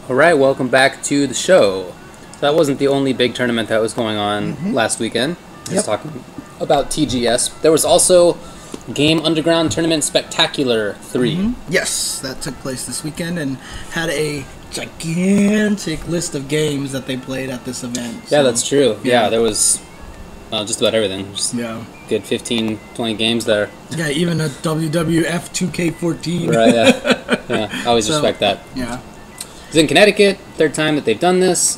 Alright, welcome back to the show. So that wasn't the only big tournament that was going on last weekend. Just talking about TGS. There was also Game Underground Tournament Spectacular 3. Yes, that took place this weekend and had a gigantic list of games that they played at this event. Yeah, that's true. Yeah, there was just about everything. Just good 15, 20 games there. Yeah, even a WWF 2K14. Right, yeah. I always respect that. Yeah. It's in Connecticut, third time that they've done this.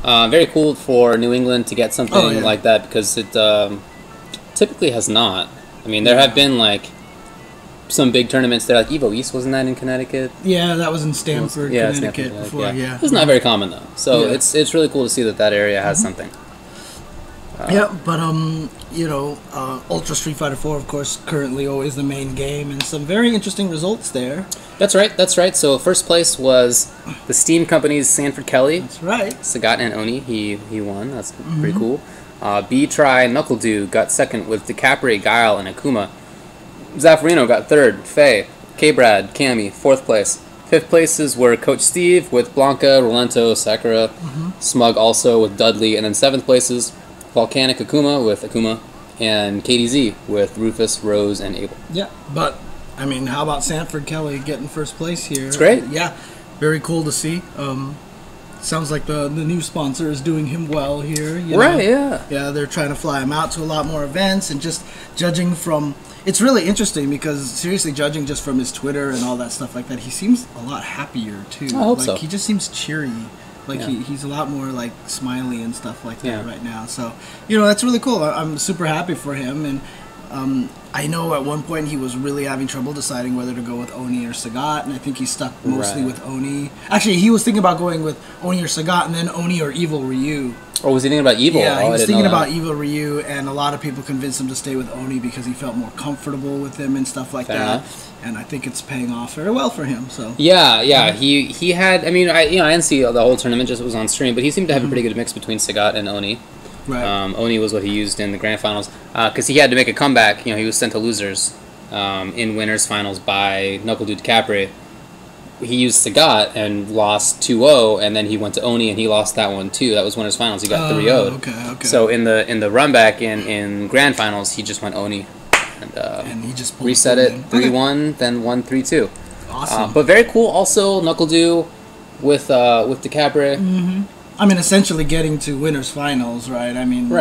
Very cool for New England to get something like that because it typically has not. I mean, there have been like some big tournaments there, like Evo East, wasn't that in Connecticut? Yeah, that was in Stamford, Connecticut Stamford, before, It's not very common though, so it's really cool to see that that area has something. You know, Ultra Street Fighter 4, of course, currently always the main game, and some very interesting results there. That's right. So first place was the Steam Company's Sanford Kelly. That's right. Sagat and Oni, he won. That's pretty cool. B-Try and Knuckledew got second with DiCaprio, Guile, and Akuma. Zaffarino got third. Faye, K-Brad, Cammy, fourth place. Fifth places were Coach Steve with Blanca, Rolento, Sakura, Smug also with Dudley, and then seventh places, Volcanic Akuma with Akuma, and KDZ with Rufus, Rose, and Abel. Yeah, but, I mean, how about Sanford Kelly getting first place here? It's great. Yeah, very cool to see. Sounds like the new sponsor is doing him well here. You know? Yeah, they're trying to fly him out to a lot more events, and just judging from... It's really interesting because, seriously, judging just from his Twitter and all that stuff like that, he seems a lot happier, too. I hope so. He just seems cheery. Like, he's a lot more, like, smiley and stuff like that right now. So, you know, that's really cool. I'm super happy for him. And I know at one point he was really having trouble deciding whether to go with Oni or Sagat. And I think he stuck mostly with Oni. Actually, he was thinking about going with Oni or Sagat and then Oni or Evil Ryu. Or was he thinking about Evil? Yeah, he was thinking about Evil Ryu. And a lot of people convinced him to stay with Oni because he felt more comfortable with him and stuff like that. And I think it's paying off very well for him. So he had. I mean, I didn't see the whole tournament; just was on stream. But he seemed to have a pretty good mix between Sagat and Oni. Right. Oni was what he used in the grand finals because he had to make a comeback. You know, he was sent to losers in winners finals by Knuckledew DiCaprio. He used Sagat and lost 2-0, and then he went to Oni and he lost that one too. That was winners finals. He got 3-0'd. Okay. So in the run back in grand finals, he just went Oni. And he just reset it 3-1, then won 3-2. Awesome. But very cool. Also, Knuckledew with DiCaprio. I mean, essentially getting to winners finals, right? I mean,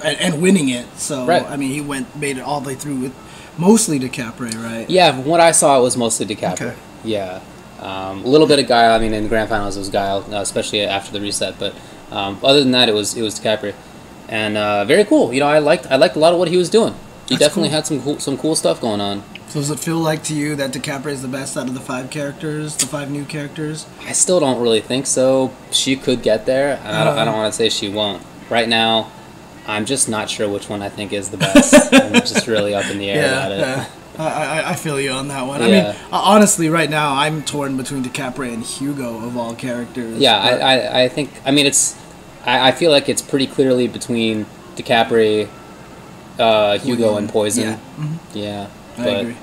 and winning it. So I mean, he made it all the way through with mostly DiCaprio, right? Yeah, from what I saw, it was mostly DiCaprio. Okay. Yeah, a little bit of Guile. I mean, in the grand finals, it was Guile, especially after the reset. But other than that, it was DiCaprio, and very cool. You know, I liked a lot of what he was doing. He definitely had some cool stuff going on. So does it feel like to you that DiCaprio is the best out of the 5 characters, the 5 new characters? I still don't really think so. She could get there. I don't want to say she won't. Right now, I'm just not sure which one I think is the best. I'm just really up in the air about it. Yeah. I feel you on that one. I mean, honestly, right now, I'm torn between DiCaprio and Hugo of all characters. Yeah, I think... I mean, it's... I feel like it's pretty clearly between DiCaprio... Hugo and Poison. Yeah. I agree.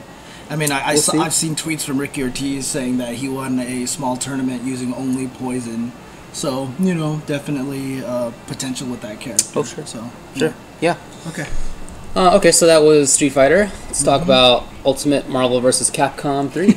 I mean, I've seen tweets from Ricky Ortiz saying that he won a small tournament using only Poison. So, you know, definitely potential with that character. Oh, sure. So, Yeah. Okay. Okay, so that was Street Fighter. Let's talk about Ultimate Marvel vs. Capcom 3.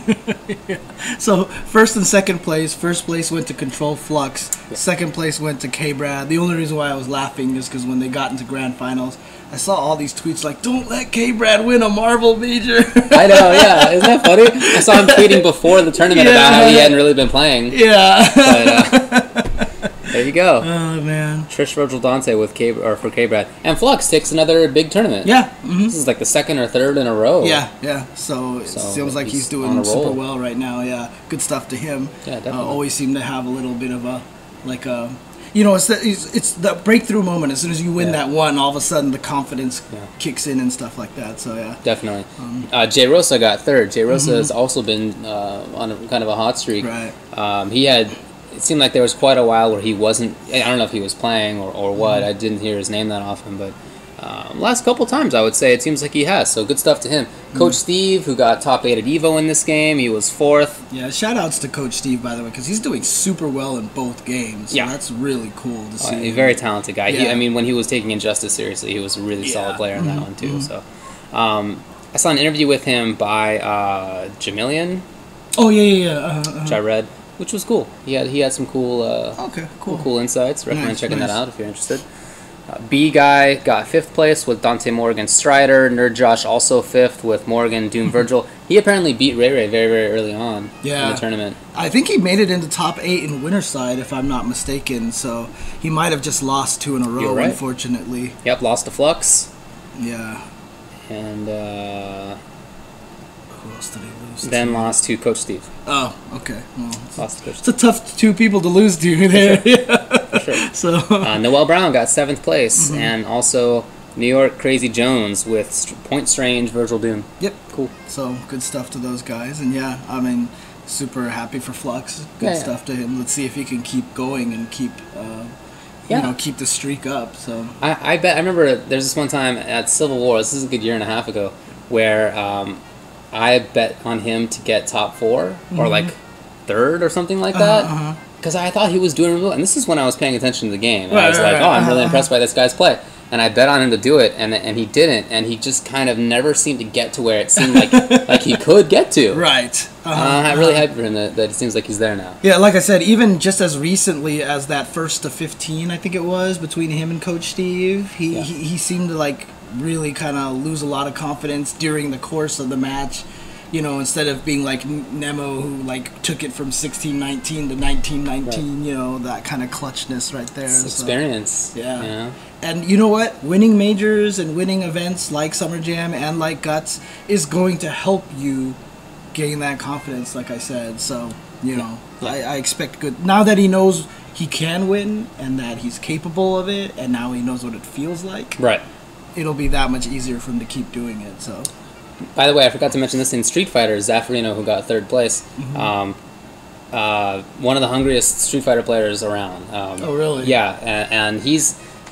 So, first and second place. First place went to Control Flux. Second place went to K-Brad. The only reason why I was laughing is because when they got into grand finals, I saw all these tweets like, "Don't let K-Brad win a Marvel major." I know, yeah. Isn't that funny? I saw him tweeting before the tournament about how he hadn't really been playing. Yeah. But, there you go. Oh, man. Trish Virgil Dante with for K-Brad. And Flux takes another big tournament. Yeah. This is like the second or third in a row. Yeah. So it seems like he's doing super well right now. Yeah. Good stuff to him. Yeah, definitely. Always seem to have a little bit of you know, it's the breakthrough moment. As soon as you win that one, all of a sudden the confidence kicks in and stuff like that. So, yeah. Definitely. Jay Rosa got third. Jay Rosa has also been on kind of a hot streak. Right. It seemed like there was quite a while where he wasn't... I don't know if he was playing or what. I didn't hear his name that often, but Last couple times, I would say, it seems like he has. So good stuff to him. Coach Steve, who got top 8 at EVO in this game, he was 4th. Yeah, shout-outs to Coach Steve, by the way, because he's doing super well in both games. So that's really cool to see. A very talented guy. Yeah. I mean, when he was taking Injustice seriously, he was a really solid player in that one, too. So, I saw an interview with him by Jamilian. Oh, yeah. Which I read, which was cool. He had some cool cool insights. Recommend checking that out if you're interested. B guy got 5th place with Dante Morgan Strider. Nerd Josh also 5th with Morgan Doom Virgil. He apparently beat Ray Ray very, very early on in the tournament. I think he made it into top 8 in winner's side, if I'm not mistaken. So he might have just lost 2 in a row, unfortunately. Yep, lost to Flux. Yeah. And who else did he lose then to? lost to Coach Steve. Oh, okay. Well, lost to Coach Steve. It's a tough 2 people to lose to there. For sure. For sure. So Noel Brown got 7th place, and also New York Crazy Jones with Point Strange Virgil Doom. Yep. Cool. So good stuff to those guys, and yeah, I mean, super happy for Flux. Good stuff to him. Let's see if he can keep going and keep keep the streak up. So I bet I remember there's this one time at Civil War. This is a good year and a half ago, where I bet on him to get top 4 or like 3rd or something like that, because I thought he was doing really well. And this is when I was paying attention to the game. And I was like, I'm really impressed by this guy's play. And I bet on him to do it, and he didn't. And he just kind of never seemed to get to where it seemed like he could get to. Right. I'm really happy for him that it seems like he's there now. Yeah, like I said, even just as recently as that 1st to 15, I think it was, between him and Coach Steve, he seemed to like really kind of lose a lot of confidence during the course of the match. You know, instead of being like Nemo, who like took it from 16-19 to 19-19, you know, that kind of clutchness right there. It's experience. Yeah. You know? And you know what? Winning majors and winning events like Summer Jam and like Guts is going to help you gain that confidence, like I said. So, you know, I expect good. Now that he knows he can win and that he's capable of it, and now he knows what it feels like, it'll be that much easier for him to keep doing it. So. By the way, I forgot to mention this in Street Fighter, Zaffarino, who got 3rd place, one of the hungriest Street Fighter players around. Oh, really? Yeah, and he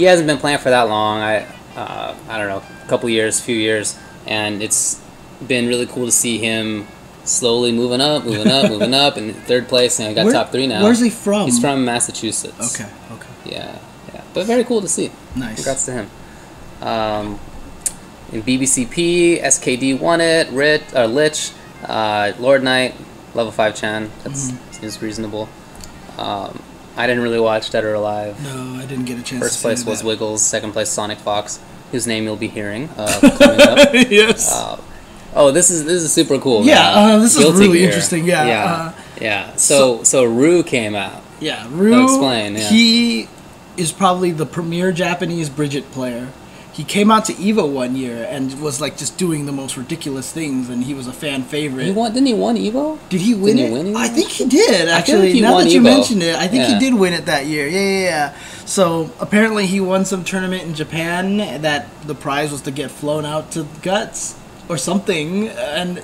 hasn't been playing for that long. I don't know, few years, and it's been really cool to see him slowly moving up, and 3rd place, and he got top 3 now. Where's he from? He's from Massachusetts. Okay. Yeah, but very cool to see. Nice. Congrats to him. In BBCP, SKD won it. Lich, Lord Knight, level 5 Chan. That seems reasonable. I didn't really watch Dead or Alive. No, I didn't get a chance. 1st place was Wiggles. 2nd place Sonic Fox, whose name you'll be hearing coming up. Yes. This is super cool. Yeah, this is really Gear. interesting. Yeah. So Rue came out. Yeah, Rue. Explain. Yeah. He is probably the premier Japanese Bridget player. He came out to EVO one year and was like just doing the most ridiculous things, and he was a fan favorite. Didn't he win EVO? Did he win it? I think he did, actually. I feel like he now won that you EVO. mentioned it, I think he did win it that year. Yeah. So apparently he won some tournament in Japan that the prize was to get flown out to Guts or something, and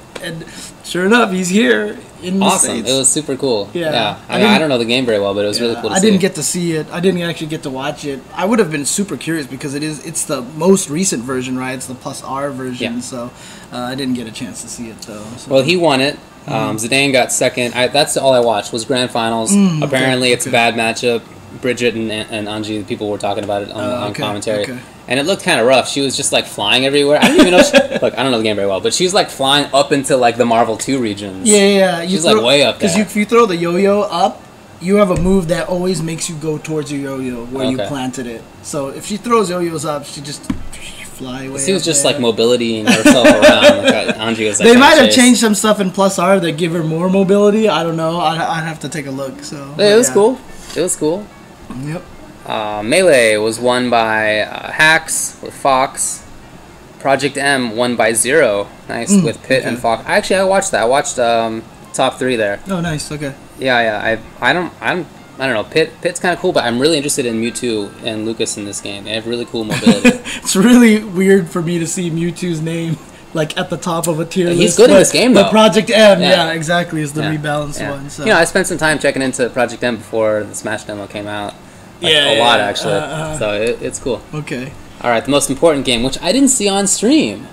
sure enough, he's here in the States. It was super cool. Yeah. I don't know the game very well, but it was really cool to see. I didn't get to see it. I didn't actually get to watch it. I would have been super curious because it's the most recent version, right? It's the plus R version, so I didn't get a chance to see it though. So. Well, he won it. Zidane got 2nd. That's all I watched was Grand Finals. Apparently, it's a bad matchup. Bridget and Anji, the people were talking about it on commentary. Okay. And it looked kind of rough. She was just like flying everywhere. I don't even know. Look, I don't know the game very well, but she's like flying up into like the Marvel 2 regions. Yeah. She's like way up there. Because if you throw the yo-yo up, you have a move that always makes you go towards your yo-yo where you planted it. So if she throws yo-yos up, she just fly away. She was just like mobilitying herself around. Like Anji was like, they might have changed some stuff in Plus R that give her more mobility. I don't know. I'd have to take a look. So it was cool. It was cool. Yep. Melee was won by Hacks with Fox. Project M won by Zero. Nice with Pit and Fox. I watched that. I watched top 3 there. Oh, nice. Okay. Yeah. I don't know. Pit's kind of cool, but I'm really interested in Mewtwo and Lucas in this game. They have really cool mobility. It's really weird for me to see Mewtwo's name like at the top of a tier list. He's good in this game, though. But Project M, exactly, is the rebalanced one. So. I spent some time checking into Project M before the Smash demo came out. A lot, actually. So it's cool. Okay. All All right, the most important game, which I didn't see on stream.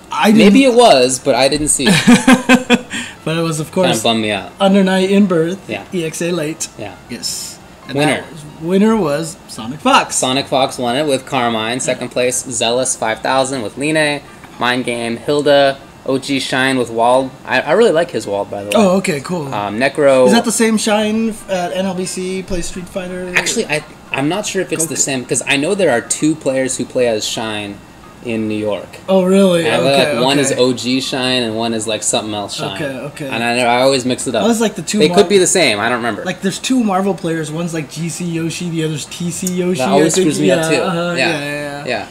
Maybe it was, but I didn't see it. But it was, of course, kind of bummed me out. Under Night in Birth. Yeah. EXA late. Yeah. Yes. And Winner was Sonic Fox. Sonic Fox won it with Carmine. Second place, Zealous 5000 with Line. Mind Game, Hilda. OG Shine with Wald. I really like his Wald, by the way. Oh, okay, cool. Necro. Is that the same Shine at NLBC, play Street Fighter? Actually, I'm not sure if it's the same, because I know there are 2 players who play as Shine in New York. Oh, really? And like one is OG Shine and one is like something else Shine. Okay. And I always mix it up. That was like the 2. They could be the same. I don't remember. Like there's 2 Marvel players. One's like GC Yoshi, the other's TC Yoshi. That always screws me up too. Yeah.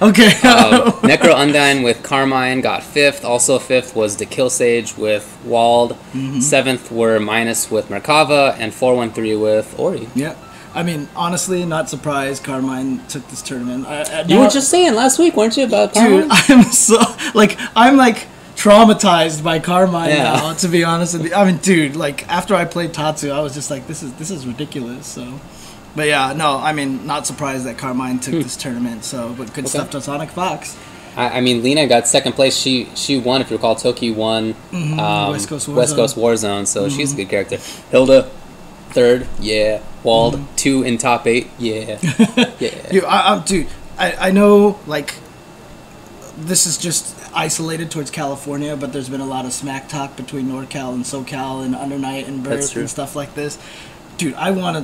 Okay. Necro Undyne with Carmine got 5th. Also 5th was the Kill Sage with Wald. 7th were Minus with Merkava, and 413 with Ori. Yeah. I mean, honestly, not surprised Carmine took this tournament. You were just saying last week, weren't you, about Carmine? Dude, I'm traumatized by Carmine now, to be honest with you. I mean, dude, like, after I played Tatsu, I was just like, this is ridiculous, so... But yeah, no, I mean, not surprised that Carmine took this tournament, so... But good stuff to Sonic Fox. I mean, Lena got 2nd place. She won, if you recall. Toki won West Coast Warzone, so she's a good character. Hilda, 3rd, yeah. Wald, 2 in top 8, yeah. Yeah. Dude, I know, like, this is just isolated towards California, but there's been a lot of smack talk between NorCal and SoCal and Under Night and Birth and stuff like this. Dude, I want to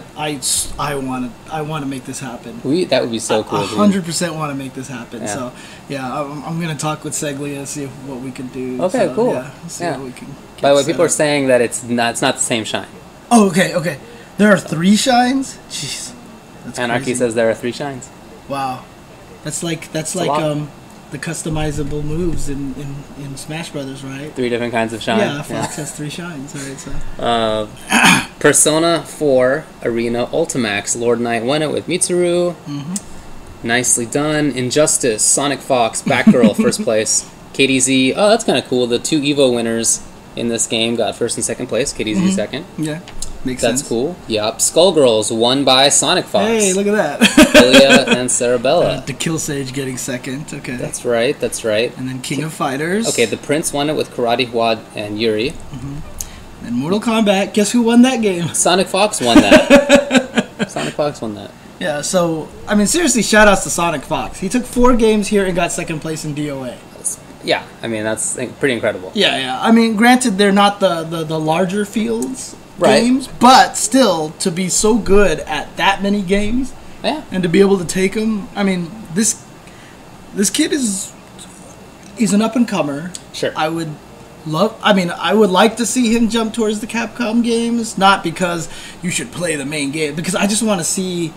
make this happen. That would be so cool. 100% want to make this happen. Yeah. So, yeah, I'm gonna talk with Seglia, see what we can do. Okay, so, cool. Yeah, see what we can. By the way, people are saying that it's not the same Shine. Oh, okay. There are 3 Shines. Jeez, that's Anarchy crazy. says there are 3 Shines. Wow, that's like the customizable moves in Smash Brothers, right? 3 different kinds of Shine. Yeah, Fox has 3 Shines. All right, so. Persona 4 Arena Ultimax. Lord Knight won it with Mitsuru. Nicely done. Injustice, Sonic Fox, Batgirl, 1st place. KDZ, oh, that's kind of cool. The 2 Evo winners in this game got 1st and 2nd place. KDZ 2nd. Yeah, makes sense. That's cool. Yup. Skullgirls won by Sonic Fox. Hey, look at that. Ilya and Sarabella. The Kill Sage getting 2nd. Okay. That's right. And then King of Fighters. Okay, the Prince won it with Karate Hwad and Yuri. And Mortal Kombat, guess who won that game? Sonic Fox won that. Sonic Fox won that. Yeah, so, I mean, seriously, shout-outs to Sonic Fox. He took 4 games here and got 2nd place in DOA. Yeah, I mean, that's pretty incredible. Yeah. I mean, granted, they're not the larger fields games, but still, to be so good at that many games and to be able to take them, I mean, this kid is an up-and-comer. Sure. I would like to see him jump towards the Capcom games, not because you should play the main game, because I just want to see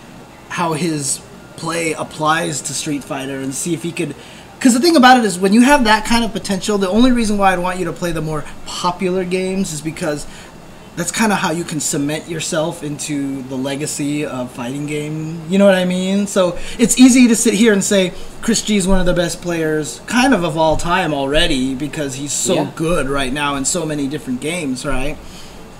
how his play applies to Street Fighter and see if he could... Because the thing about it is, when you have that kind of potential, the only reason why I'd want you to play the more popular games is because that's kind of how you can cement yourself into the legacy of fighting game. You know what I mean? So it's easy to sit here and say Chris G is one of the best players kind of all time already because he's so good right now in so many different games, right?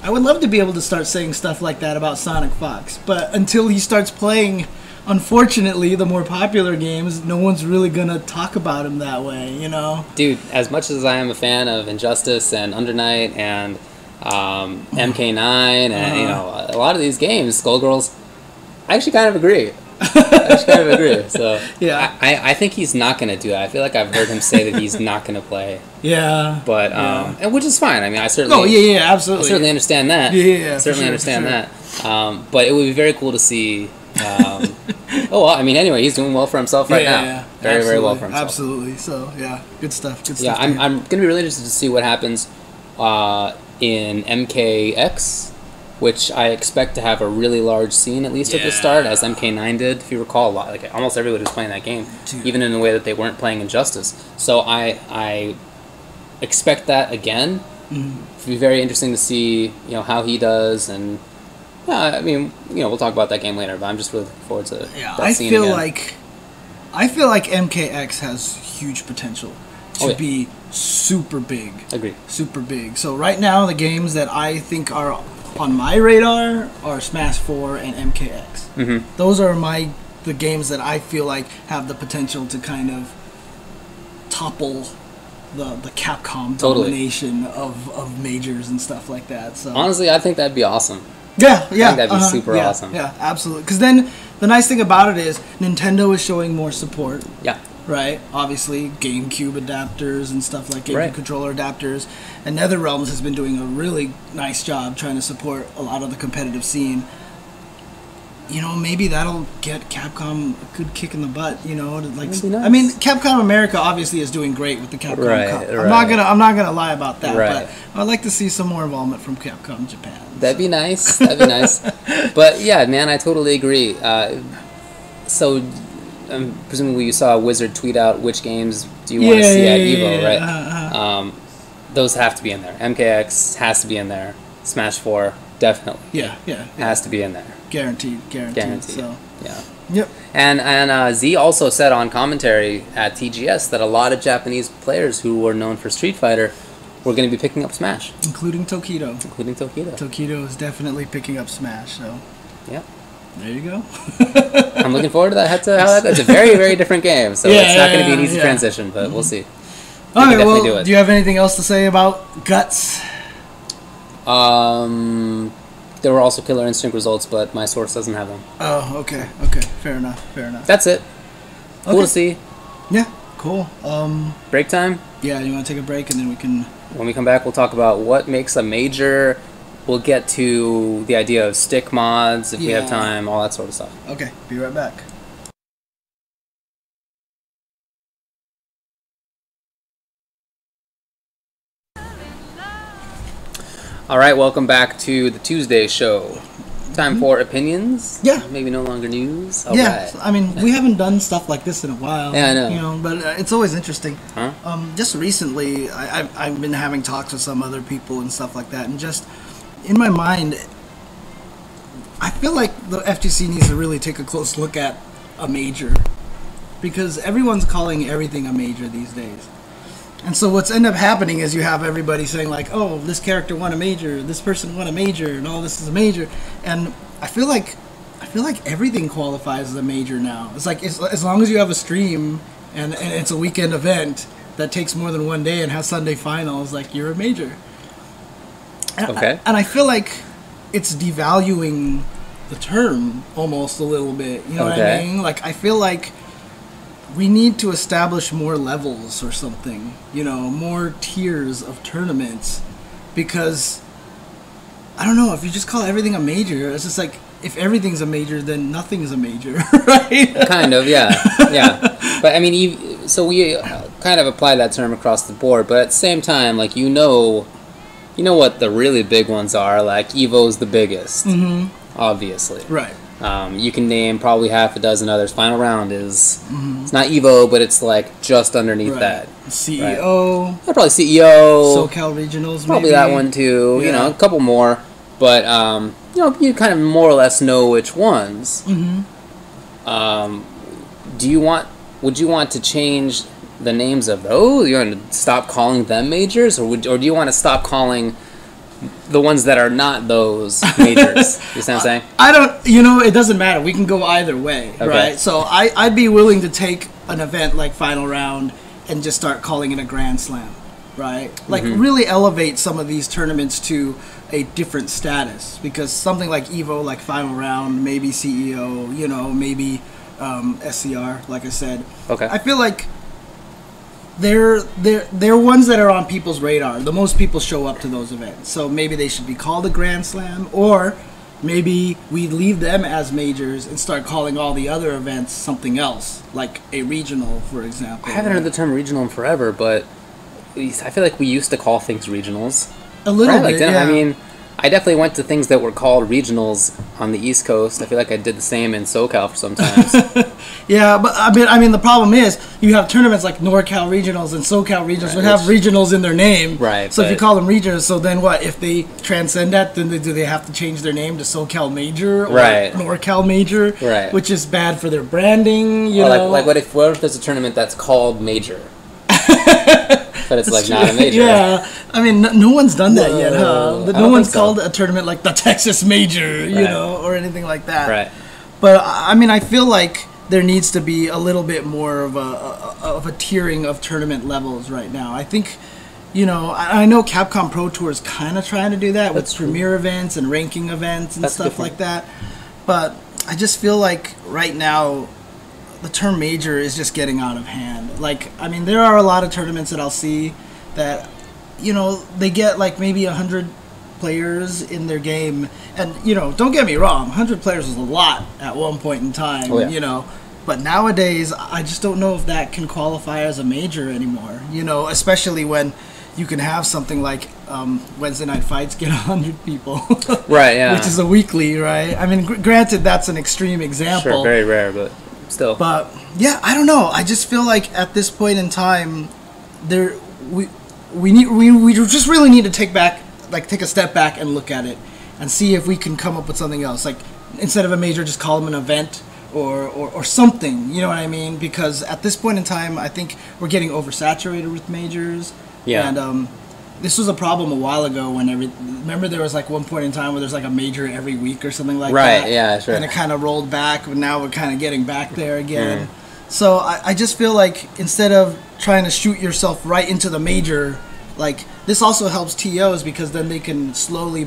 I would love to be able to start saying stuff like that about Sonic Fox, but until he starts playing, unfortunately, the more popular games, no one's really gonna talk about him that way, you know? Dude, as much as I am a fan of Injustice and Under Night and MK9 and you know, a lot of these games, Skullgirls, I actually kind of agree. So yeah, I think he's not gonna do that. I feel like I've heard him say that he's not gonna play. Yeah, but and which is fine. I mean, I certainly absolutely. I certainly understand that. Yeah, certainly understand that. But it would be very cool to see. Oh well, I mean, anyway, he's doing well for himself right now. Yeah, very well for himself. Absolutely. So yeah, good stuff. Yeah, I'm gonna be really interested to see what happens in MKX, which I expect to have a really large scene, at least at the start, as MK9 did. If you recall, a lot, like almost everybody was playing that game, even in a way that they weren't playing Injustice. So I expect that again. It'll be very interesting to see, you know, how he does, and I mean, you know, we'll talk about that game later. But I'm just really looking forward to that scene again. I feel like MKX has huge potential to be super big. Agreed. Super big. So right now, the games that I think are on my radar are Smash 4 and MKX. Those are my the games that I feel like have the potential to kind of topple the Capcom domination of majors and stuff like that. So honestly, I think that'd be awesome. Yeah, I think that'd be super awesome. Yeah, absolutely. Because then the nice thing about it is Nintendo is showing more support. Yeah. Right? Obviously, GameCube adapters and stuff like GameCube controller adapters. And NetherRealms has been doing a really nice job trying to support a lot of the competitive scene. You know, maybe that'll get Capcom a good kick in the butt. You know, like nice. I mean, Capcom America obviously is doing great with the Capcom Cup. I'm not gonna lie about that. But I'd like to see some more involvement from Capcom Japan. That'd be nice. That'd be nice. But yeah, man, I totally agree. So, presumably you saw Wizard tweet out which games do you want to see at EVO, right? Those have to be in there. MKX has to be in there. Smash 4, definitely. Yeah. Has to be in there. Guaranteed. So. Yeah. Yep. And Z also said on commentary at TGS that a lot of Japanese players who were known for Street Fighter were going to be picking up Smash. Including Tokido. Tokido is definitely picking up Smash, so... Yep. There you go. I'm looking forward to that head-to-head. It's a very, very different game, so it's not going to be an easy transition, but we'll see. All right, well, do you have anything else to say about Guts? There were also Killer Instinct results, but my source doesn't have them. Oh, okay. Fair enough. That's it. Cool to see. Yeah, cool. Break time? Yeah, you want to take a break and then we can... When we come back, we'll talk about what makes a major. We'll get to the idea of stick mods, if we have time, all that sort of stuff. Okay, be right back. All right, welcome back to the Tuesday show. Time for opinions. Yeah. Maybe no longer news. All right. I mean, we haven't done stuff like this in a while. Yeah, I know. You know, but it's always interesting. Huh? Just recently, I've been having talks with some other people and stuff like that, and just in my mind, I feel like the FGC needs to really take a close look at a major, because everyone's calling everything a major these days. And so what's end up happening is you have everybody saying like, oh, this character won a major, this person won a major, and all this is a major. And I feel like everything qualifies as a major now. It's like as long as you have a stream and it's a weekend event that takes more than one day and has Sunday finals, like you're a major. Okay. And I feel like it's devaluing the term almost a little bit. You know what I mean? Like I feel like we need to establish more levels or something, you know, more tiers of tournaments, because I don't know, if you just call everything a major, it's just like, if everything's a major, then nothing's a major, right? Kind of, yeah. But I mean, so we kind of apply that term across the board, but at the same time, like, you know what the really big ones are, like EVO's the biggest, obviously. Right. You can name probably half a dozen others. Final round is, it's not EVO, but it's like just underneath that. CEO. Right? Probably CEO. SoCal Regionals, probably maybe. that one too. Yeah. You know, a couple more. But, you know, you kind of more or less know which ones. Would you want to change the names of those? You want to stop calling them majors? Or do you want to stop calling the ones that are not those majors? You see what I'm saying? It doesn't matter. We can go either way, right? So I'd be willing to take an event like Final Round and just start calling it a Grand Slam, right? Like really elevate some of these tournaments to a different status, because something like EVO, like Final Round, maybe CEO, you know, maybe SCR, like I said. Okay. I feel like they're ones that are on people's radar. The most people show up to those events, so maybe they should be called a Grand Slam, or maybe we leave them as majors and start calling all the other events something else, like a regional, for example. I haven't heard the term regional in forever, but I feel like we used to call things regionals. A little bit, yeah. I mean, I definitely went to things that were called regionals on the East Coast. I feel like I did the same in SoCal for some times. Yeah, but I mean, the problem is you have tournaments like NorCal Regionals and SoCal Regionals would have regionals in their name. Right. So if you call them regionals, so then what? If they transcend that, then do they have to change their name to SoCal Major or NorCal Major? Right. Which is bad for their branding, you know? Like what if there's a tournament that's called Major? But it's like not a major. Yeah, I mean, no one's done that yet, huh? No one's called a tournament like the Texas Major, you know, or anything like that. Right. But I mean, I feel like there needs to be a little bit more of a tiering of tournament levels right now. I think, you know, I know Capcom Pro Tour is kind of trying to do that with premier events and ranking events and stuff like that. But I just feel like right now the term major is just getting out of hand. Like, I mean, there are a lot of tournaments that I'll see that, you know, they get like maybe 100 players in their game, and you know, don't get me wrong, 100 players was a lot at one point in time. You know, but nowadays I just don't know if that can qualify as a major anymore, you know, especially when you can have something like Wednesday Night Fights get 100 people, right? Yeah, which is a weekly, right? I mean, granted, that's an extreme example, sure, very rare, but still. But yeah, I don't know, I just feel like at this point in time we just really need to take a step back and look at it and see if we can come up with something else. Like, instead of a major, just call them an event or something, you know what I mean? Because at this point in time, I think we're getting oversaturated with majors. Yeah. And this was a problem a while ago when remember there was like one point in time where there's like a major every week or something like that. Right, yeah, sure. And it kind of rolled back, but now we're kind of getting back there again. So I just feel like instead of trying to shoot yourself right into the major, like, this also helps TOs because then they can slowly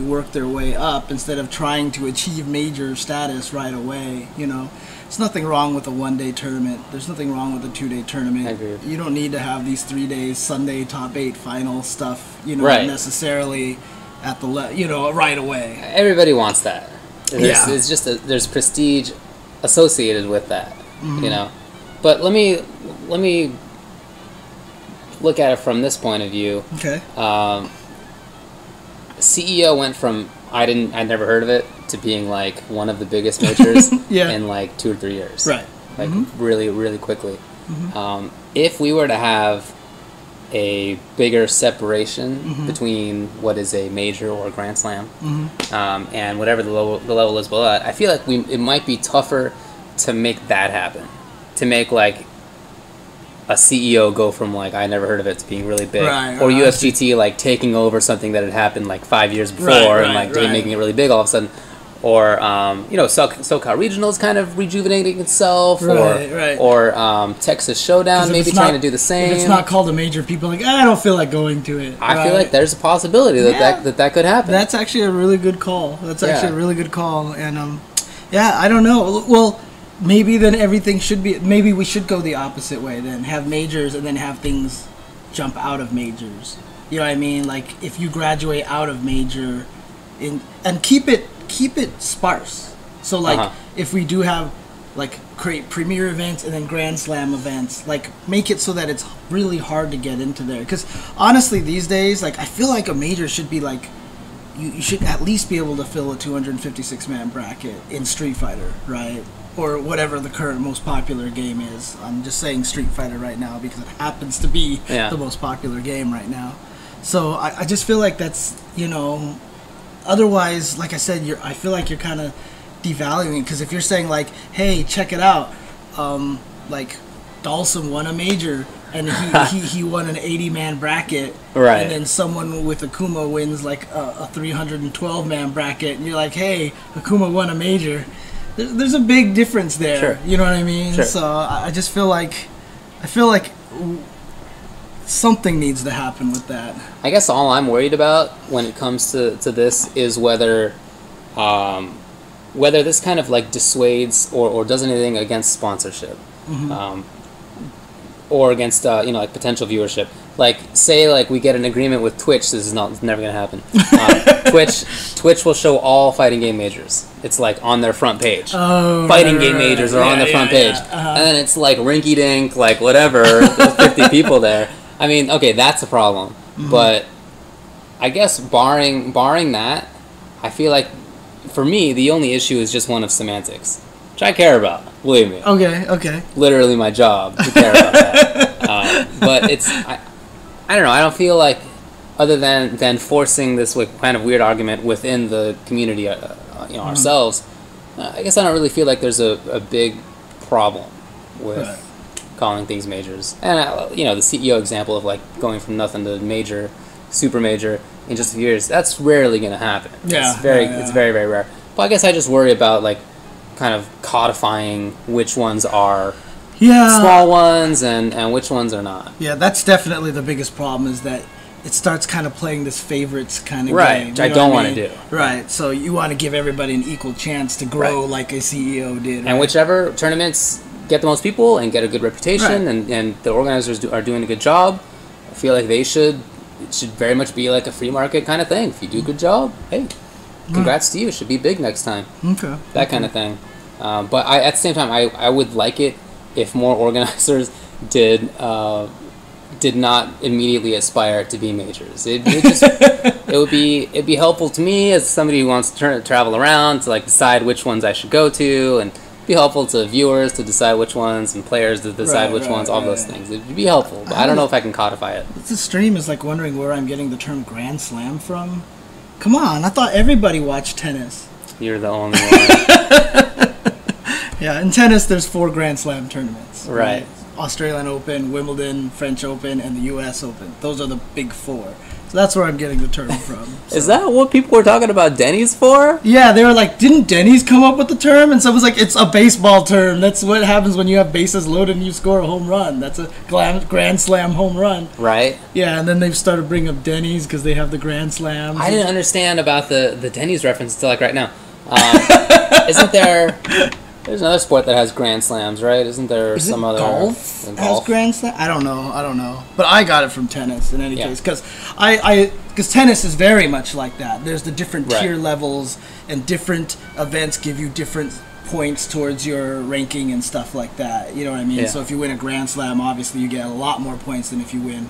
work their way up instead of trying to achieve major status right away, you know. There's nothing wrong with a one-day tournament. There's nothing wrong with a two-day tournament. I agree. You don't need to have these 3 days, Sunday top 8 final stuff, you know, necessarily at the right away. Everybody wants that. It's just there's prestige associated with that, you know. But let me look at it from this point of view. Okay. CEO went from I'd never heard of it to being like one of the biggest majors in like 2 or 3 years. Right. Like really, really quickly. If we were to have a bigger separation between what is a major or a Grand Slam and whatever the level is below that, I feel like it might be tougher to make that happen. To make like a CEO go from like I never heard of it to being really big, or USGT like taking over something that had happened like 5 years before and like making it really big all of a sudden, or you know, SoCal Regional's kind of rejuvenating itself, or Texas Showdown maybe trying to do the same. If it's not called a major, people are like, I don't feel like going to it. I feel like there's a possibility that could happen. That's actually a really good call. And I don't know. Well, maybe then everything should be. Maybe we should go the opposite way then. Have majors and then have things jump out of majors. You know what I mean? Like if you graduate out of major, and keep it sparse. So like if we do have like create premier events and then Grand Slam events, like make it so that it's really hard to get into there. Because honestly, these days, like I feel like a major should be like you should at least be able to fill a 256-man bracket in Street Fighter, right? Or whatever the current most popular game is. I'm just saying Street Fighter right now because it happens to be the most popular game right now. So I just feel like that's, you know, otherwise, like I said, I feel like you're kind of devaluing, because if you're saying like, hey, check it out, like Dawson won a major and he won an 80-man bracket, and then someone with Akuma wins like a 312-man bracket, and you're like, hey, Akuma won a major. There's a big difference there. You know what I mean? So I just feel like something needs to happen with that. I guess all I'm worried about when it comes to this is whether this kind of like dissuades or does anything against sponsorship, or against you know, like potential viewership. Like say like we get an agreement with Twitch. This is never gonna happen. Twitch will show all fighting game majors. It's like on their front page. Fighting game majors are on the front page, and then it's like rinky dink, like whatever. There's 50 people there. I mean, okay, that's a problem. But I guess barring that, I feel like for me the only issue is just one of semantics, which I care about. Believe me. Okay. Literally my job to care about that. But it's I don't know. I don't feel like, other than forcing this like kind of weird argument within the community, you know, ourselves. I guess I don't really feel like there's a big problem with calling things majors. And you know, the CEO example of like going from nothing to major, super major in just a few years, that's rarely going to happen. It's very very rare. But I guess I just worry about like kind of codifying which ones are Yeah. small ones and which ones are not. Yeah, that's definitely the biggest problem, is that it starts kind of playing this favorites kind of Right, game. which I don't want to do. Right, so you want to give everybody an equal chance to grow like a CEO did. And whichever tournaments get the most people and get a good reputation, and the organizers are doing a good job, I feel like it should very much be like a free market kind of thing. If you do a good job, hey, congrats to you. It should be big next time. Okay. That kind of thing. But at the same time, I would like it if more organizers did not immediately aspire to be majors. It'd be helpful to me as somebody who wants to travel around to like decide which ones I should go to, and be helpful to viewers to decide which ones, and players to decide which ones. All those things. It'd be helpful, but I don't know if I can codify it. This stream is like wondering where I'm getting the term Grand Slam from. Come on, I thought everybody watched tennis. You're the only one. Yeah, in tennis, there's 4 Grand Slam tournaments. Right. Australian Open, Wimbledon, French Open, and the U.S. Open. Those are the big 4. So that's where I'm getting the term from. So. Is that what people were talking about Denny's for? Yeah, they were like, didn't Denny's come up with the term? And someone was like, it's a baseball term. That's what happens when you have bases loaded and you score a home run. That's a Grand Slam home run. Right. Yeah, and then they've started bringing up Denny's because they have the Grand Slams. I didn't understand about the Denny's reference until like right now. Isn't there... There's another sport that has Grand Slams, right? Isn't there some other... Golf has Grand Slam? I don't know. But I got it from tennis in any case. Because tennis is very much like that. There's the different tier levels, and different events give you different points towards your ranking and stuff like that. You know what I mean? Yeah. So if you win a Grand Slam, obviously you get a lot more points than if you win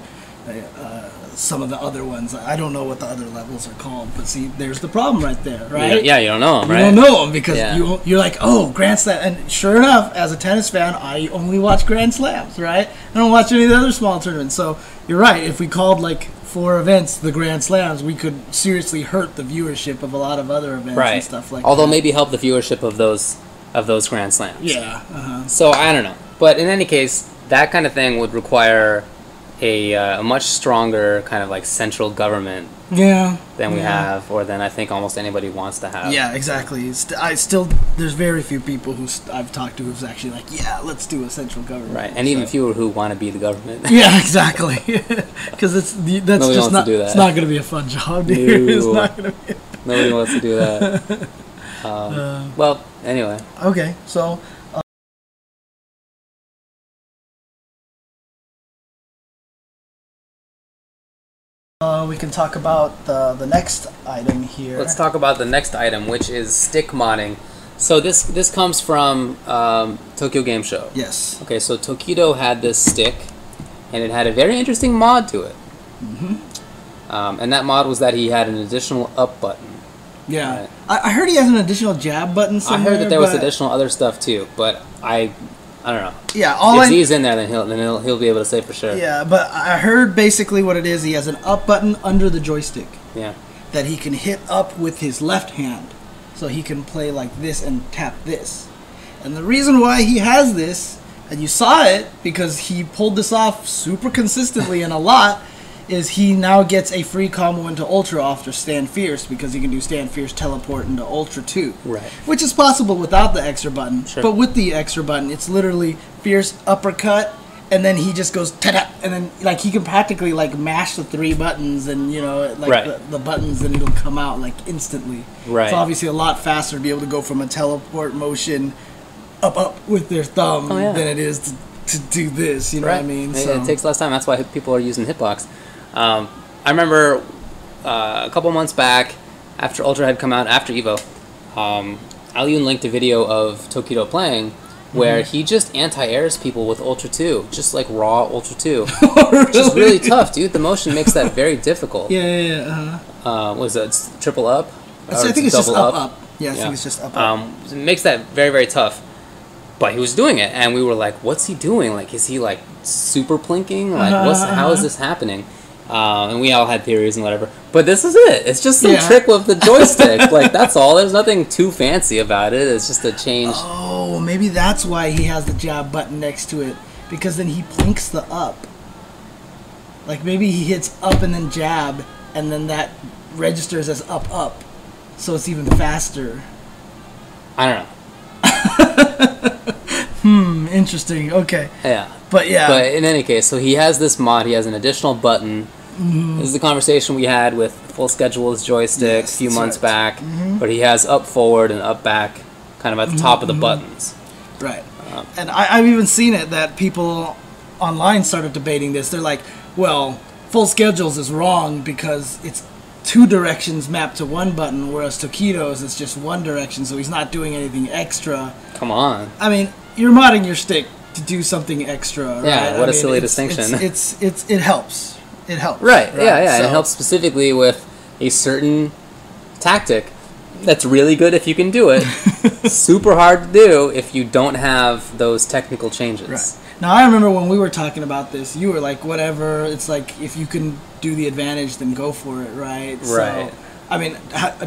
some of the other ones. I don't know what the other levels are called, but see, there's the problem right there, right? Yeah, you don't know them, right? You don't know them because you're like, oh, Grand Slam. And sure enough, as a tennis fan, I only watch Grand Slams, right? I don't watch any of the other small tournaments. So you're right. If we called like 4 events the Grand Slams, we could seriously hurt the viewership of a lot of other events and stuff like that. Although maybe help the viewership of those Grand Slams. Yeah. So I don't know. But in any case, that kind of thing would require a much stronger kind of like central government than we have, or than I think almost anybody wants to have. Yeah, exactly. There's very few people who I've talked to who's actually like, yeah, let's do a central government. Right, and even fewer who want to be the government. Yeah, exactly. Because that's nobody just not. To do that. It's not going to be a fun job, dude. It's not going to be. Nobody wants to do that. Well, anyway. Okay, so. We can talk about the next item here. Let's talk about the next item, which is stick modding. So this comes from Tokyo Game Show. Yes. Okay, so Tokido had this stick, and it had a very interesting mod to it. And that mod was that he had an additional up button. Yeah. Right? I heard he has an additional jab button somewhere. I heard that there was additional other stuff too, but I don't know. Yeah, if he's in there, then he'll be able to say for sure. Yeah, but I heard basically what it is. He has an up button under the joystick. Yeah. That he can hit up with his left hand, so he can play like this and tap this. And the reason why he has this, and you saw it because he pulled this off super consistently and a lot, is he now gets a free combo into Ultra after Stand Fierce, because he can do Stand Fierce teleport into Ultra 2. Right. Which is possible without the extra button. Sure. But with the extra button, it's literally Fierce uppercut, and then he just goes ta-da, and then like he can practically like mash the 3 buttons, and you know like the buttons, and it'll come out like instantly. Right. It's obviously a lot faster to be able to go from a teleport motion up with their thumb than it is to do this. You know what I mean? So. It takes less time. That's why people are using hitbox. I remember a couple months back, after Ultra had come out, after Evo, Alyun linked a video of Tokido playing, where he just anti-airs people with Ultra 2, just like raw Ultra 2. Which is really tough, dude. The motion makes that very difficult. Yeah. What is that? It's triple up? I think it's just up. Yeah, I think it's just up. It makes that very, very tough. But he was doing it, and we were like, what's he doing? Like, is he like super plinking? Like, how is this happening? And we all had theories and whatever. But this is it. It's just some trick with the joystick. Like, that's all. There's nothing too fancy about it. It's just a change. Oh, maybe that's why he has the jab button next to it. Because then he plinks the up. Like, maybe he hits up and then jab, and then that registers as up. So it's even faster. I don't know. Interesting. Okay. Yeah. But yeah. But in any case, so he has this mod. He has an additional button. This is the conversation we had with Full Schedule's joystick a few months back, but he has up forward and up back kind of at the top of the buttons. Right. And I've even seen it that people online started debating this. They're like, well, Full Schedules is wrong because it's 2 directions mapped to 1 button, whereas Tokido's is just 1 direction, so he's not doing anything extra. Come on. I mean, you're modding your stick to do something extra, right? Yeah, what a silly distinction. It helps. It helps. Right. Yeah. So, it helps specifically with a certain tactic that's really good if you can do it. Super hard to do if you don't have those technical changes. Right. Now, I remember when we were talking about this, you were like, whatever, it's like, if you can do the advantage, then go for it, right? Right. So, I mean,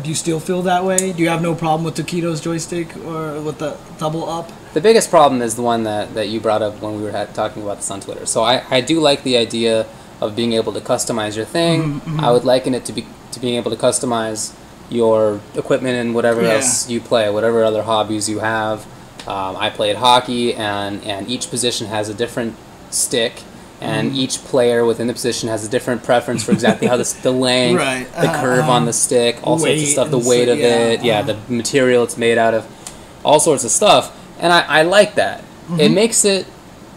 do you still feel that way? Do you have no problem with Tokido's joystick or with the double up? The biggest problem is the one that you brought up when we were talking about this on Twitter. So I do like the idea of being able to customize your thing. I would liken it to being able to customize your equipment and whatever else you play, whatever other hobbies you have. I played hockey, and each position has a different stick, and each player within the position has a different preference for exactly how the length, the curve on the stick, all sorts of stuff, the weight of it, the material it's made out of, all sorts of stuff. And I like that. It makes it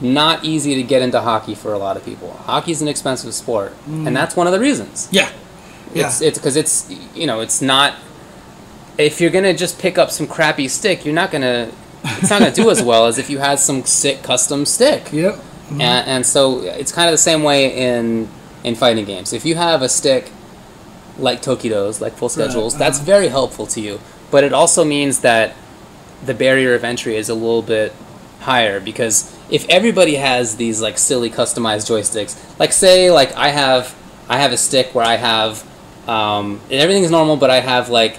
not easy to get into hockey for a lot of people. Hockey's an expensive sport, and that's one of the reasons. It's because it's not. If you're gonna just pick up some crappy stick, it's not gonna do as well as if you had some sick custom stick. And so it's kind of the same way in fighting games. If you have a stick like Tokido's, like Full Schedules, that's very helpful to you. But it also means that the barrier of entry is a little bit higher, because if everybody has these like silly customized joysticks, like say like I have a stick where I have everything is normal, but I have like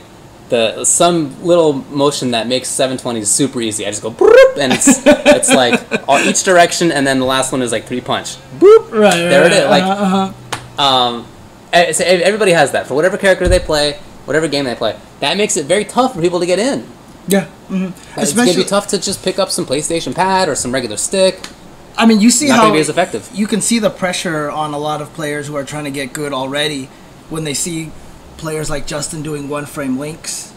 some little motion that makes 720s super easy. I just go boop, and it's like each direction, and then the last one is like 3 punch. Boop. There it is. Like so everybody has that for whatever character they play, whatever game they play. That makes it very tough for people to get in. It's gonna be tough to just pick up some PlayStation pad or some regular stick. I mean, you see not how gonna be as effective. You can see the pressure on a lot of players who are trying to get good already when they see players like Justin doing 1-frame links,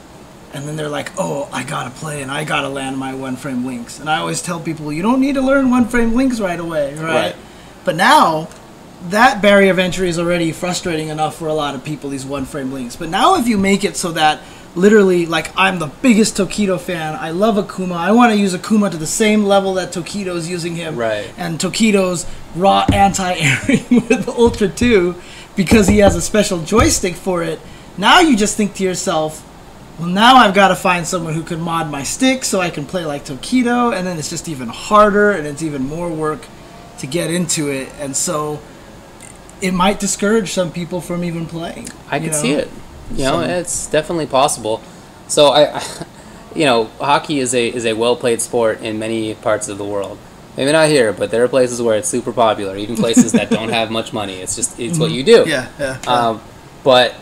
and then they're like, oh, I gotta play and I gotta land my 1-frame links. And I always tell people, you don't need to learn 1-frame links right away, right? But now that barrier of entry is already frustrating enough for a lot of people, these 1-frame links. But now if you make it so that literally, like, I'm the biggest Tokido fan, I love Akuma, I want to use Akuma to the same level that Tokido's using him, and Tokido's raw anti-airing with Ultra 2, because he has a special joystick for it. Now you just think to yourself, well, now I've got to find someone who can mod my stick so I can play like Tokido, and then it's just even harder, and it's even more work to get into it, and so it might discourage some people from even playing. I can see it. You know, it's definitely possible. So hockey is a well-played sport in many parts of the world. Maybe not here, but there are places where it's super popular, even places that don't have much money. It's just what you do. But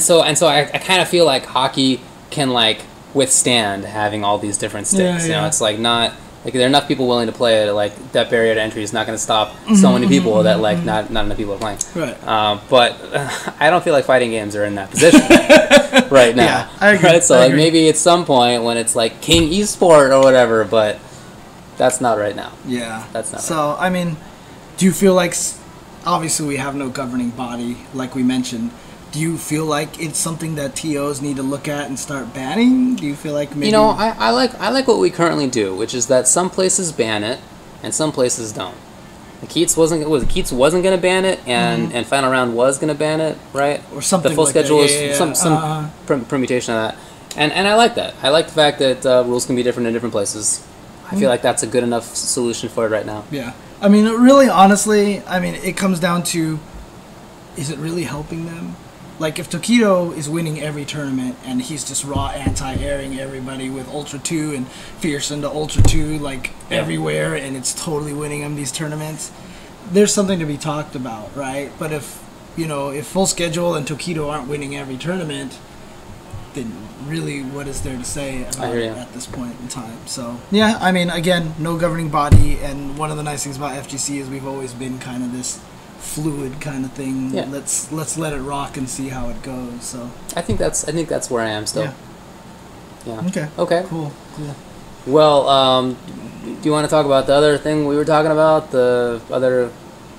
so I kind of feel like hockey can like withstand having all these different sticks. You know, it's like not like there are enough people willing to play it. Like that barrier to entry is not going to stop so many people that like not enough people are playing. But I don't feel like fighting games are in that position right now. I agree. Right? So like maybe at some point when it's like King Esport or whatever, but that's not right now. That's not. So right. I mean, do you feel like obviously we have no governing body like we mentioned? Do you feel like it's something that TOs need to look at and start banning? Do you feel like maybe... I like what we currently do, which is that some places ban it and some places don't. Keats wasn't going to ban it, and Final Round was going to ban it, right? Or something. The full like schedule that. is some permutation of that, and I like that. I like the fact that rules can be different in different places. I feel like that's a good enough solution for it right now. Yeah, I mean, really, honestly, it comes down to, is it really helping them? Like, if Tokido is winning every tournament and he's just raw anti-airing everybody with Ultra 2 and Fierce into Ultra 2, everywhere, and it's totally winning him these tournaments, there's something to be talked about, right? But if Full Schedule and Tokido aren't winning every tournament, then really what is there to say about it at this point in time? So yeah, I mean, again, no governing body, and one of the nice things about FGC is we've always been kind of this fluid kind of thing. Yeah. Let's let it rock and see how it goes. So I think that's where I am still. Yeah. Okay. Cool. Well, do you want to talk about the other thing we were talking about? The other.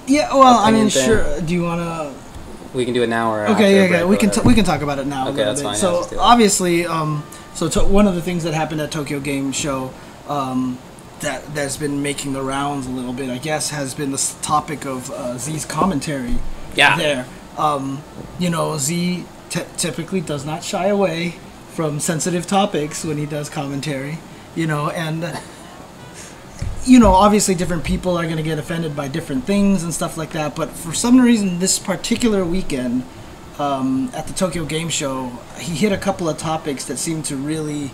Yeah. Well, I mean, sure. Do you want to? We can do it now or okay. Yeah. We can talk about it now. Okay, that's fine. So obviously, one of the things that happened at Tokyo Game Show, that's been making the rounds a little bit, I guess, has been the topic of Z's commentary. Yeah. There, Z typically does not shy away from sensitive topics when he does commentary. And obviously different people are going to get offended by different things and stuff like that. But for some reason, this particular weekend at the Tokyo Game Show, he hit a couple of topics that seemed to really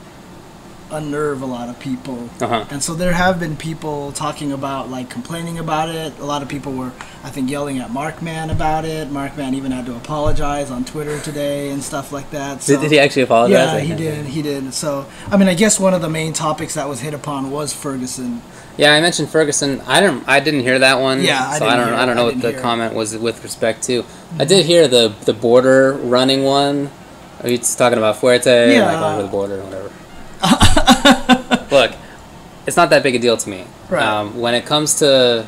unnerve a lot of people. And so there have been people talking about, like, complaining about it. A lot of people were, I think, yelling at Markman about it. Markman even had to apologize on Twitter today and stuff like that. So, did he actually apologize? Yeah, he did. So, I mean, I guess one of the main topics that was hit upon was Ferguson. Yeah, I mentioned Ferguson. I didn't hear that one. Yeah, I don't know what the comment was with respect to. I did hear the border running one. Are you talking about Fuerte? Yeah. Like over the border or whatever. Look, it's not that big a deal to me. Right. When it comes to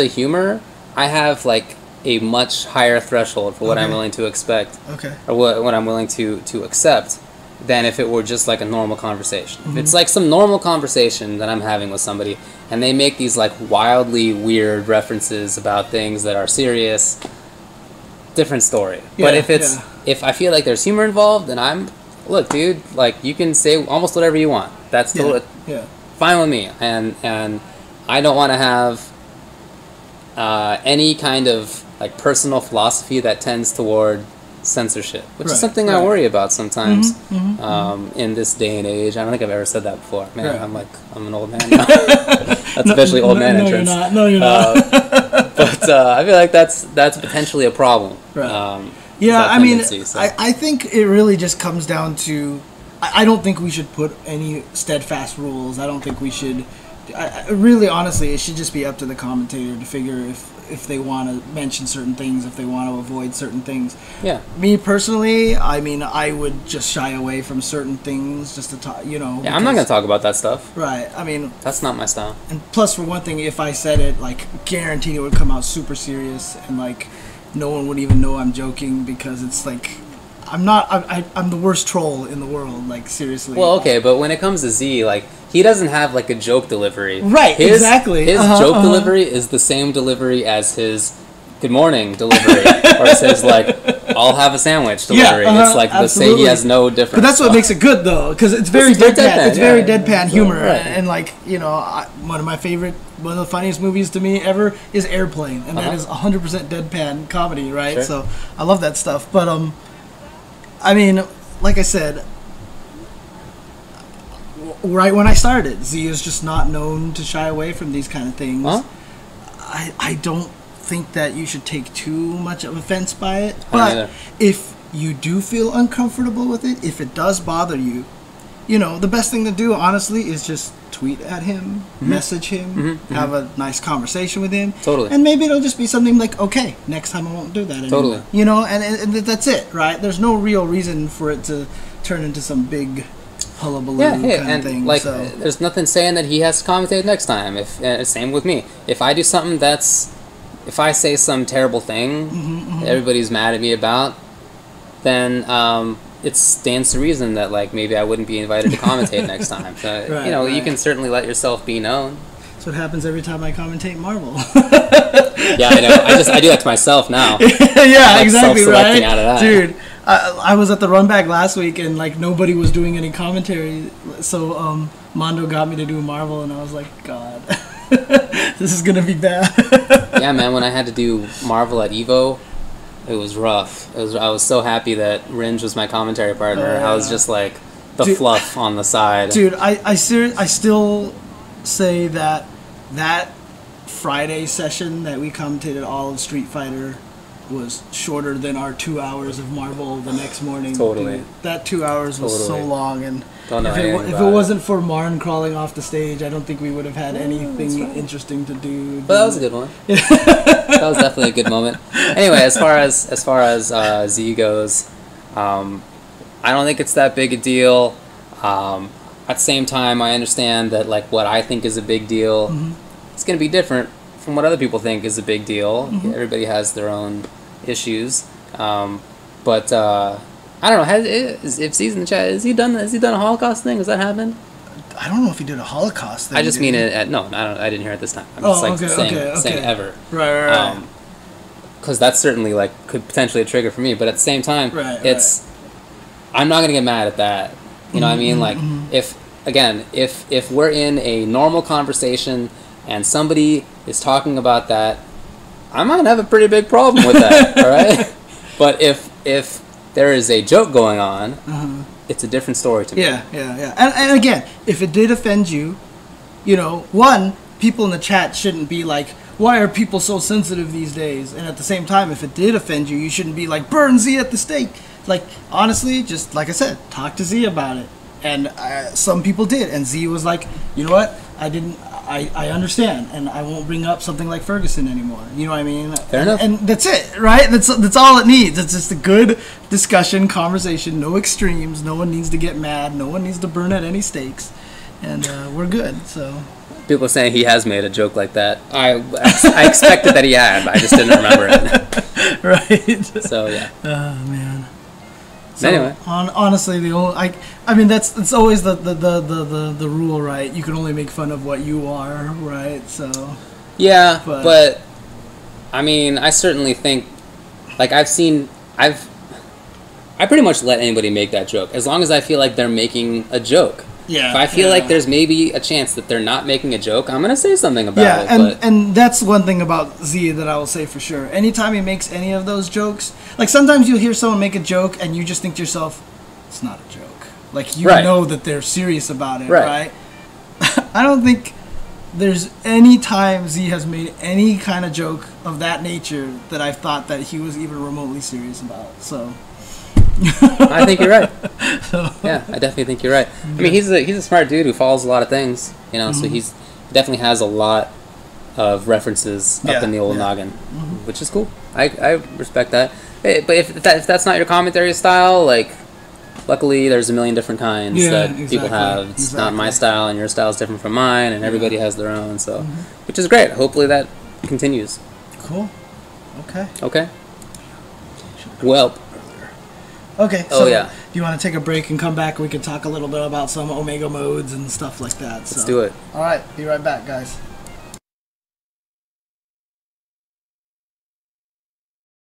humor, I have like a much higher threshold for what I'm willing to expect. Okay. Or what I'm willing to accept than if it were just like a normal conversation. If it's like some normal conversation that I'm having with somebody and they make these like wildly weird references about things that are serious, different story. Yeah, but if I feel like there's humor involved, then look, dude, like, you can say almost whatever you want. That's totally fine with me. And I don't want to have any kind of like personal philosophy that tends toward censorship, which is something I worry about sometimes in this day and age. I don't think I've ever said that before. Man, I'm an old man now. That's officially old man entrance. No, you're not. But I feel like that's potentially a problem. Right. Yeah, I mean, I think it really just comes down to, I don't think we should put any steadfast rules. I don't think we should, really, honestly, it should just be up to the commentator to figure if they want to mention certain things, if they want to avoid certain things. Yeah. Me personally, I mean, I would just shy away from certain things just to talk, Yeah, I'm not going to talk about that stuff. Right, I mean. That's not my style. And plus, for one thing, if I said it, like, guaranteed it would come out super serious and, like, no one would even know I'm joking because it's like I'm the worst troll in the world, like, seriously. Well, okay, but when it comes to Z, like, he doesn't have like a joke delivery. Right, exactly. His joke delivery is the same delivery as his good morning delivery or as his like I'll have a sandwich delivery. It's like the same. He has no difference. But that's what makes it good though, because it's very deadpan. It's very deadpan humor, and like, one of the funniest movies to me ever is Airplane, and that is 100% deadpan comedy, right? Sure. So I love that stuff. But I mean, like I said, right when I started, Z is just not known to shy away from these kind of things. Huh? I don't think that you should take too much of offense by it, but if you do feel uncomfortable with it, if it does bother you, the best thing to do, honestly, is just tweet at him, message him, have a nice conversation with him. Totally. And maybe it'll just be something like, okay, next time I won't do that anymore. Totally. And that's it, right? There's no real reason for it to turn into some big hullabaloo kind of thing. Like, there's nothing saying that he has to commentate next time. Same with me. If I do something if I say some terrible thing everybody's mad at me about, then it stands to reason that, like, maybe I wouldn't be invited to commentate next time. So, you can certainly let yourself be known. That's what happens every time I commentate Marvel. Yeah, I know. I do that to myself now. Yeah, exactly, right? Out of that. Dude, I was at the Run Back last week, and, like, nobody was doing any commentary, so Mondo got me to do Marvel, and I was like, God, this is gonna be bad. Yeah, man, when I had to do Marvel at EVO, it was rough. I was so happy that Ringe was my commentary partner. I was just like the fluff on the side. Dude, I still say that Friday session that we commentated all of Street Fighter was shorter than our 2 hours of Marvel the next morning. Totally. Dude, that 2 hours was so long, and if it wasn't for Marn crawling off the stage, I don't think we would have had anything interesting to do. But that was a good one. That was definitely a good moment. Anyway, as far as Z goes, I don't think it's that big a deal. At the same time, I understand that like what I think is a big deal, it's going to be different from what other people think is a big deal. Everybody has their own issues, but I don't know. If Z's in the chat, has he done a Holocaust thing? Has that happened? I don't know if he did a Holocaust thing. I just mean it. No, I didn't hear it this time. I'm just saying ever. Right. Because that's certainly like could potentially a trigger for me. But at the same time, I'm not gonna get mad at that. You know what I mean? Like if we're in a normal conversation and somebody is talking about that, I might have a pretty big problem with that. All right. But if there is a joke going on, it's a different story to me. Yeah. And again, if it did offend you, you know, people in the chat shouldn't be like, why are people so sensitive these days? And at the same time, if it did offend you, you shouldn't be like, burn Z at the stake. Like, honestly, just like I said, talk to Z about it. And some people did. And Z was like, you know what? I understand. And I won't bring up something like Ferguson anymore. You know what I mean? Fair enough. And that's it, right? That's all it needs. It's just a good discussion, conversation, no extremes. No one needs to get mad. No one needs to burn at any stakes. And we're good, so... People are saying he has made a joke like that. I expected that he had, but I just didn't remember it. Right. So, yeah. Oh, man. So, anyway. Honestly, the only... I mean, that's always the rule, right? You can only make fun of what you are, right? So... Yeah, but I mean, I certainly think... Like, I pretty much let anybody make that joke, as long as I feel like they're making a joke. Yeah, if I feel like there's maybe a chance that they're not making a joke, I'm going to say something about it. Yeah, and that's one thing about Z that I will say for sure. Anytime he makes any of those jokes, like sometimes you'll hear someone make a joke and you just think to yourself, it's not a joke. Like you know that they're serious about it, right? I don't think there's any time Z has made any kind of joke of that nature that I've thought that he was even remotely serious about, so... I think you're right. Yeah, I definitely think you're right. I mean, he's a smart dude who follows a lot of things, you know. So he definitely has a lot of references up in the old noggin, which is cool. I respect that. But if that's not your commentary style, like, luckily there's a million different kinds that people have. It's not my style, and your style is different from mine, and everybody has their own. So, which is great. Hopefully that continues. Cool. Okay. Well. Okay, so do you want to take a break and come back? We can talk a little bit about some Omega modes and stuff like that. So. Let's do it. All right, be right back, guys.